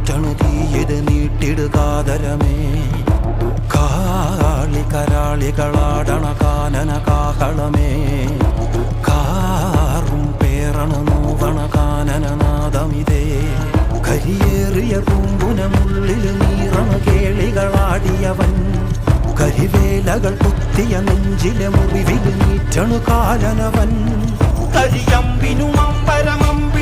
നീറ്റണു തീയത് നീട്ടിടുകാതരമേ. കാളി കരാളികളാടണ കാനന കാഹളമേ. കാറും പേറണ നോവണ കാനനനാദമിതേ. കരിയേറിയ പൂമ്പുനമുള്ളിൽ നീറണ കേളികളാടിയവൻ. കരിവേലകൾ കുത്തിയ നെഞ്ചിലെ മുറിവിൽ നീറ്റണു കാലനവൻ. കരിയമ്പിനും അമ്പരമമ്പി